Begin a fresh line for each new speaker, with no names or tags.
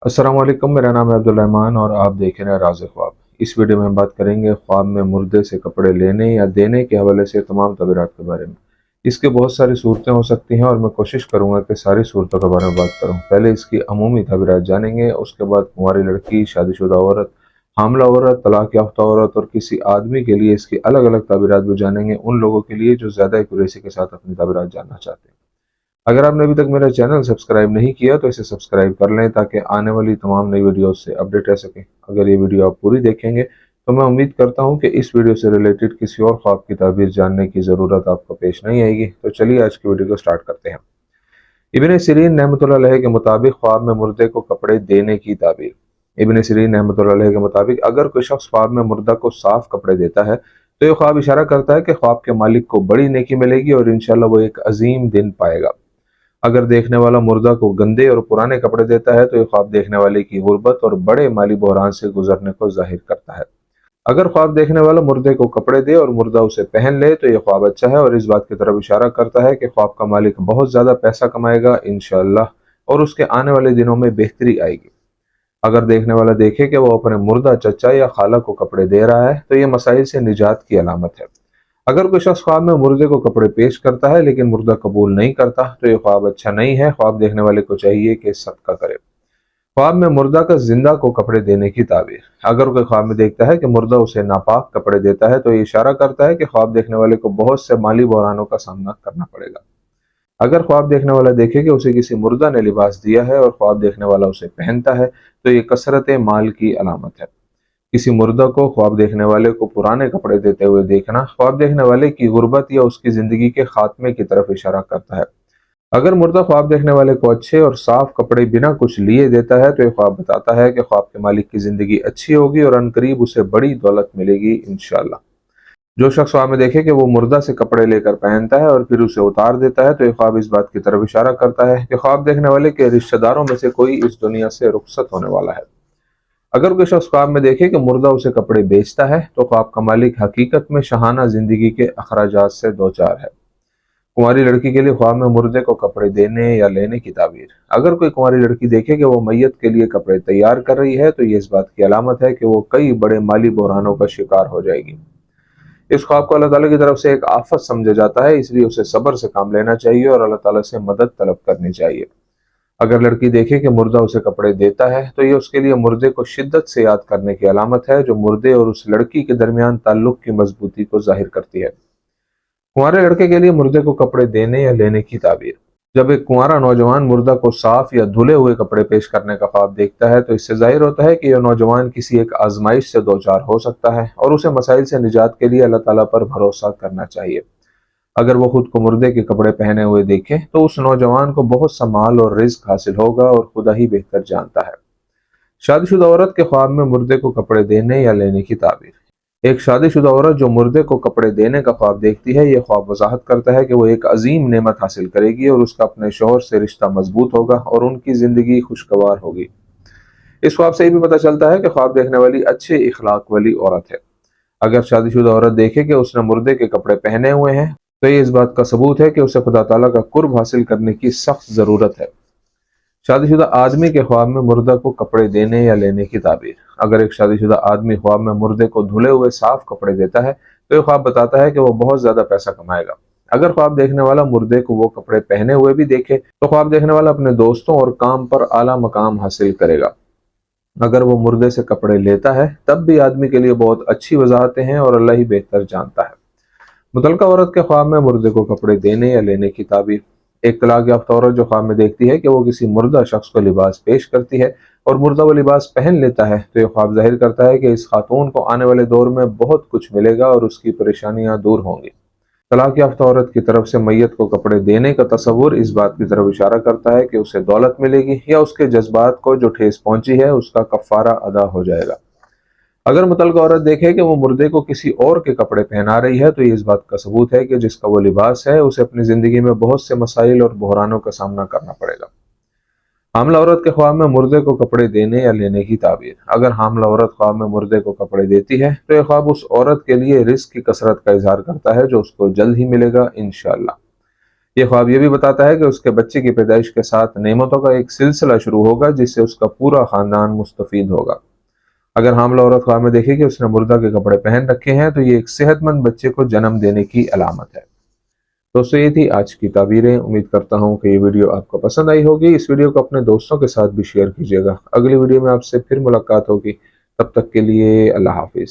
अस्सलाम वालेकुम, मेरा नाम है अब्दुल रहमान और आप देख रहे हैं राज़ ख्वाब। इस वीडियो में हम बात करेंगे ख्वाब में मुर्दे से कपड़े लेने या देने के हवाले से तमाम तबीरात के बारे में। इसके बहुत सारी सूरतें हो सकती हैं और मैं कोशिश करूंगा कि सारी सूरतों के बारे में बात करूं। पहले इसकी अमूमी तबीरात जानेंगे, उसके बाद कुंवारी लड़की, शादीशुदा औरत, हामला औरत, तलाक याफ्ता औरत और किसी आदमी के लिए इसकी अलग अलग तबीरात भी जानेंगे, उन लोगों के लिए जो ज़्यादा एक्यूरेसी के साथ अपनी तबीरात जानना चाहते हैं। अगर आपने अभी तक मेरा चैनल सब्सक्राइब नहीं किया तो इसे सब्सक्राइब कर लें ताकि आने वाली तमाम नई वीडियोस से अपडेट रह सकें। अगर ये वीडियो आप पूरी देखेंगे तो मैं उम्मीद करता हूं कि इस वीडियो से रिलेटेड किसी और ख्वाब की ताबीर जानने की ज़रूरत आपको पेश नहीं आएगी। तो चलिए आज की वीडियो को स्टार्ट करते हैं। इब्न सिरीन रहमतुल्लाह अलैह के मुताबिक ख्वाब में मुर्दे को कपड़े देने की ताबीर। इब्न सिरीन रहमतुल्लाह अलैह के मुताबिक अगर कोई शख्स ख्वाब में मुर्दा को साफ कपड़े देता है तो ये ख्वाब इशारा करता है कि ख्वाब के मालिक को बड़ी नेकी मिलेगी और इंशाल्लाह वो एक अजीम दिन पाएगा। अगर देखने वाला मुर्दा को गंदे और पुराने कपड़े देता है तो ये ख्वाब देखने वाले की गुर्बत और बड़े माली बहरान से गुजरने को जाहिर करता है। अगर ख्वाब देखने वाला मुर्दे को कपड़े दे और मुर्दा उसे पहन ले तो ये ख्वाब अच्छा है और इस बात की तरफ इशारा करता है कि ख्वाब का मालिक बहुत ज्यादा पैसा कमाएगा इंशाअल्लाह और उसके आने वाले दिनों में बेहतरी आएगी। अगर देखने वाला देखे कि वो अपने मुर्दा चचा या खाला को कपड़े दे रहा है तो ये मसाइल से निजात की अलामत है। अगर कोई शख्स ख्वाब में मुर्दे को कपड़े पेश करता है लेकिन मुर्दा कबूल नहीं करता तो ये ख्वाब अच्छा नहीं है। ख्वाब देखने वाले को चाहिए कि सदका करे। ख्वाब में मुर्दा का जिंदा को कपड़े देने की ताबीर। अगर कोई ख्वाब में देखता है कि मुर्दा उसे नापाक कपड़े देता है तो ये इशारा करता है कि ख्वाब देखने वाले को बहुत से माली बहरानों का सामना करना पड़ेगा। अगर ख्वाब देखने वाला देखे कि उसे किसी मुर्दा ने लिबास दिया है और ख्वाब देखने वाला उसे पहनता है तो ये कसरत माल की अलामत है। किसी मुर्दा को ख्वाब देखने वाले को पुराने कपड़े देते हुए देखना ख्वाब देखने वाले की गुर्बत या उसकी जिंदगी के खात्मे की तरफ इशारा करता है। अगर मुर्दा ख्वाब देखने वाले को अच्छे और साफ कपड़े बिना कुछ लिए देता है तो ये ख्वाब बताता है कि ख्वाब के मालिक की जिंदगी अच्छी होगी और अनकरीब उसे बड़ी दौलत मिलेगी इंशाल्लाह। जो शख्स ख्वाब में देखे कि वो मुर्दा से कपड़े लेकर पहनता है और फिर उसे उतार देता है तो ये ख्वाब इस बात की तरफ इशारा करता है कि ख्वाब देखने वाले के रिश्तेदारों में से कोई इस दुनिया से रुखसत होने वाला है। अगर कोई शख्स ख्वाब में देखे कि मुर्दा उसे कपड़े बेचता है तो ख्वाब का मालिक हकीकत में शहाना जिंदगी के अखराजात से दो चार है। कुंवारी लड़की के लिए ख्वाब में मुर्दे को कपड़े देने या लेने की ताबीर। अगर कोई कुंवारी लड़की देखे कि वो मैयत के लिए कपड़े तैयार कर रही है तो ये इस बात की अलामत है कि वो कई बड़े माली बहरानों का शिकार हो जाएगी। इस ख्वाब को अल्लाह ताला की तरफ से एक आफत समझा जाता है, इसलिए उसे सब्र से काम लेना चाहिए और अल्लाह ताला से मदद तलब करनी चाहिए। अगर लड़की देखे कि मुर्दा उसे कपड़े देता है तो ये उसके लिए मुर्दे को शिद्दत से याद करने की अलामत है, जो मुर्दे और उस लड़की के दरमियान ताल्लुक की मजबूती को जाहिर करती है। कुंवारे लड़के के लिए मुर्दे को कपड़े देने या लेने की ताबीर। जब एक कुंवारा नौजवान मुर्दा को साफ या धुले हुए कपड़े पेश करने का ख्वाब देखता है तो इससे जाहिर होता है कि यह नौजवान किसी एक आजमाइश से दो चार हो सकता है और उसे मसाइल से निजात के लिए अल्लाह ताला पर भरोसा करना चाहिए। अगर वो खुद को मुर्दे के कपड़े पहने हुए देखे तो उस नौजवान को बहुत सा माल और रिज्क हासिल होगा और खुदा ही बेहतर जानता है। शादीशुदा औरत के ख्वाब में मुर्दे को कपड़े देने या लेने की ताबीर। एक शादीशुदा औरत जो मुर्दे को कपड़े देने का ख्वाब देखती है, यह ख्वाब वजाहत करता है कि वो एक अजीम नेमत हासिल करेगी और उसका अपने शोहर से रिश्ता मजबूत होगा और उनकी जिंदगी खुशगवार होगी। इस ख्वाब से ये भी पता चलता है कि ख्वाब देखने वाली अच्छे इखलाक वाली औरत है। अगर शादीशुदा औरत देखे कि उसने मुर्दे के कपड़े पहने हुए हैं तो ये इस बात का सबूत है कि उसे खुदा ताला का कुर्ब हासिल करने की सख्त जरूरत है। शादीशुदा आदमी के ख्वाब में मुर्दा को कपड़े देने या लेने की ताबीर। अगर एक शादीशुदा आदमी ख्वाब में मुर्दे को धुले हुए साफ कपड़े देता है तो यह ख्वाब बताता है कि वो बहुत ज्यादा पैसा कमाएगा। अगर ख्वाब देखने वाला मुर्दे को वो कपड़े पहने हुए भी देखे तो ख्वाब देखने वाला अपने दोस्तों और काम पर आला मकाम हासिल करेगा। अगर वो मुर्दे से कपड़े लेता है तब भी आदमी के लिए बहुत अच्छी वजाहतें हैं और अल्लाह ही बेहतर जानता है। मुतलका औरत के ख्वाब में मुर्दे को कपड़े देने या लेने की ताबीर। एक तलाक याफ्ता औरत जो ख्वाब में देखती है कि वो किसी मुर्दा शख्स को लिबास पेश करती है और मुर्दा वो लिबास पहन लेता है तो यह ख्वाब जाहिर करता है कि इस खातून को आने वाले दौर में बहुत कुछ मिलेगा और उसकी परेशानियां दूर होंगी। तलाक याफ्ता औरत की तरफ से मैयत को कपड़े देने का तस्वुर इस बात की तरफ इशारा करता है कि उसे दौलत मिलेगी या उसके जज्बात को जो ठेस पहुंची है उसका कफारा अदा हो जाएगा। अगर मुतल्लिका औरत देखे कि वो मुर्दे को किसी और के कपड़े पहना रही है तो ये इस बात का सबूत है कि जिसका वो लिबास है उसे अपनी जिंदगी में बहुत से मसाइल और बहरानों का सामना करना पड़ेगा। हामला औरत के ख्वाब में मुर्दे को कपड़े देने या लेने की ताबीर। अगर हामला औरत ख्वाब में मुर्दे को कपड़े देती है तो यह ख्वाब उस औरत के लिए रिस्क की कसरत का इजहार करता है जो उसको जल्द ही मिलेगा इंशाअल्लाह। یہ خواب یہ بھی بتاتا ہے کہ اس کے بچے کی پیدائش کے ساتھ نعمتوں کا ایک سلسلہ شروع ہوگا جس سے اس کا پورا خاندان مستفید ہوگا۔ اگر حاملہ عورت خواب میں دیکھے کہ اس نے مردہ کے کپڑے پہن رکھے ہیں تو یہ ایک صحت مند بچے کو جنم دینے کی علامت ہے۔ دوستو یہ تھی آج کی تعبیریں۔ امید کرتا ہوں کہ یہ ویڈیو آپ کو پسند آئی ہوگی۔ اس ویڈیو کو اپنے دوستوں کے ساتھ بھی شیئر کیجیے گا۔ اگلی ویڈیو میں آپ سے پھر ملاقات ہوگی، تب تک کے لیے اللہ حافظ۔